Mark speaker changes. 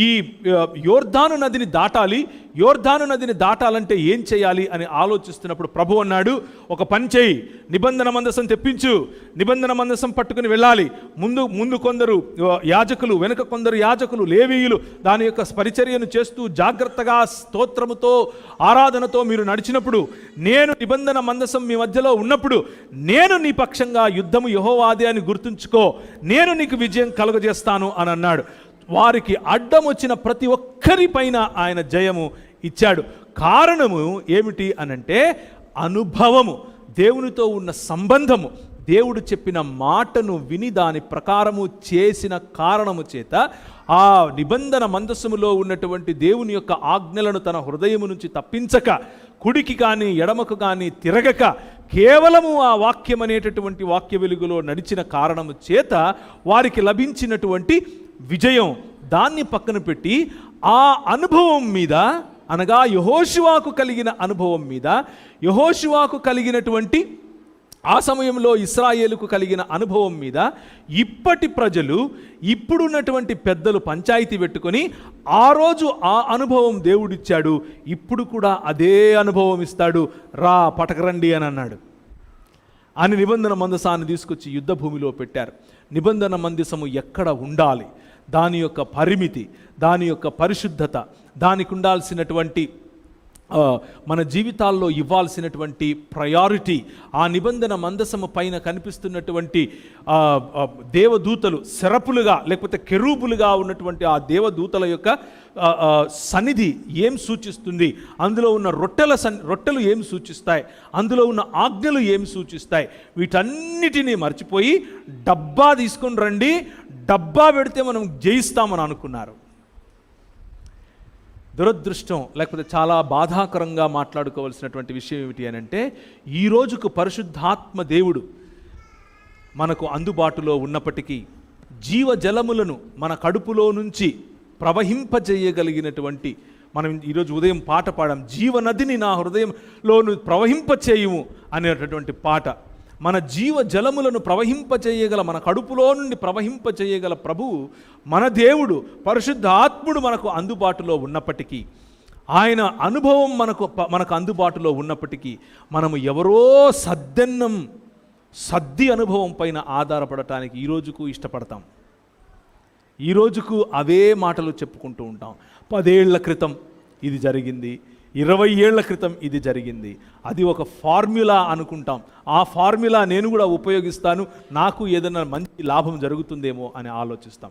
Speaker 1: ఈ యోర్దాను నదిని దాటాలి. యోర్దాను నదిని దాటాలంటే ఏం చేయాలి అని ఆలోచిస్తున్నప్పుడు ప్రభు అన్నాడు, ఒక పని చేయి, నిబంధన మందసం తెప్పించు, నిబంధన మందసం పట్టుకుని వెళ్ళాలి. ముందు కొందరు యాజకులు, వెనుక కొందరు యాజకులు, లేవీయులు దాని యొక్క పరిచర్యను చేస్తూ జాగ్రత్తగా స్తోత్రముతో ఆరాధనతో మీరు నడిచినప్పుడు, నేను నిబంధన మందసం మీ మధ్యలో ఉన్నప్పుడు నేను నీ పక్షంగా యుద్ధము యెహోవాదే అని గుర్తుంచుకో, నేను నీకు విజయం కలుగజేస్తాను అని అన్నాడు. వారికి అడ్డం వచ్చిన ప్రతి ఒక్కరి పైన ఆయన జయము ఇచ్చాడు. కారణము ఏమిటి అనంటే అనుభవము, దేవునితో ఉన్న సంబంధము, దేవుడు చెప్పిన మాటను విని దాని ప్రకారము చేసిన కారణము చేత ఆ నిబంధన మందసములో ఉన్నటువంటి దేవుని యొక్క ఆజ్ఞలను తన హృదయము నుంచి తప్పించక, కుడికి కానీ ఎడమకు కానీ తిరగక, కేవలము ఆ వాక్యం అనేటటువంటి వాక్య వెలుగులో నడిచిన కారణము చేత వారికి లభించినటువంటి విజయం. దాన్ని పక్కన పెట్టి ఆ అనుభవం మీద, అనగా యెహోషువకు కలిగిన అనుభవం మీద, యెహోషువకు కలిగినటువంటి ఆ సమయంలో ఇశ్రాయేలుకు కలిగిన అనుభవం మీద ఇప్పటి ప్రజలు, ఇప్పుడున్నటువంటి పెద్దలు పంచాయతీ పెట్టుకొని ఆ రోజు ఆ అనుభవం దేవుడిచ్చాడు, ఇప్పుడు కూడా అదే అనుభవం ఇస్తాడు, రా పటకరండి అని అన్నాడు. అని నిబంధన మందసాన్ని తీసుకొచ్చి యుద్ధ భూమిలో పెట్టారు. నిబంధన మందసము ఎక్కడ ఉండాలి, దాని యొక్క పరిమితి, దాని యొక్క పరిశుద్ధత, దానికి ఉండాల్సినటువంటి మన జీవితాల్లో ఇవ్వాల్సినటువంటి ప్రయారిటీ, ఆ నిబంధన మందసము పైన కనిపిస్తున్నటువంటి దేవదూతలు శరపులుగా లేకపోతే కెరూబులుగా ఉన్నటువంటి ఆ దేవదూతల యొక్క సన్నిధి ఏం సూచిస్తుంది, అందులో ఉన్న రొట్టెలు ఏం సూచిస్తాయి, అందులో ఉన్న ఆజ్ఞలు ఏం సూచిస్తాయి, వీటన్నిటినీ మర్చిపోయి డబ్బా తీసుకొని రండి, డబ్బా పెడితే మనం జయిస్తామని అనుకున్నారు. దురదృష్టం, లేకపోతే చాలా బాధాకరంగా మాట్లాడుకోవాల్సినటువంటి విషయం ఏమిటి అని అంటే, ఈ రోజుకు పరిశుద్ధాత్మ దేవుడు మనకు అందుబాటులో ఉన్నప్పటికీ జీవజలములను మన కడుపులో నుంచి ప్రవహింపజేయగలిగినటువంటి, మనం ఈరోజు ఉదయం పాట పాడాం, జీవనదిని నా హృదయంలోను ప్రవహింపచేయుము అనేటటువంటి పాట. మన జీవజలములను ప్రవహింపచేయగల, మన కడుపులో నుండి ప్రవహింపచేయగల ప్రభువు మన దేవుడు, పరిశుద్ధ ఆత్ముడు మనకు అందుబాటులో ఉన్నప్పటికీ, ఆయన అనుభవం మనకు అందుబాటులో ఉన్నప్పటికీ మనము ఎవరో సద్ది అనుభవం పైన ఆధారపడటానికి ఈ రోజుకు ఇష్టపడతాం. ఈ రోజుకు అవే మాటలు చెప్పుకుంటూ ఉంటాం. 10 ఏళ్ల క్రితం ఇది జరిగింది, 20 ఏళ్ల క్రితం ఇది జరిగింది, అది ఒక ఫార్ములా అనుకుంటాం. ఆ ఫార్ములా నేను కూడా ఉపయోగిస్తాను, నాకు ఏదైనా మంచి లాభం జరుగుతుందేమో అని ఆలోచిస్తాం.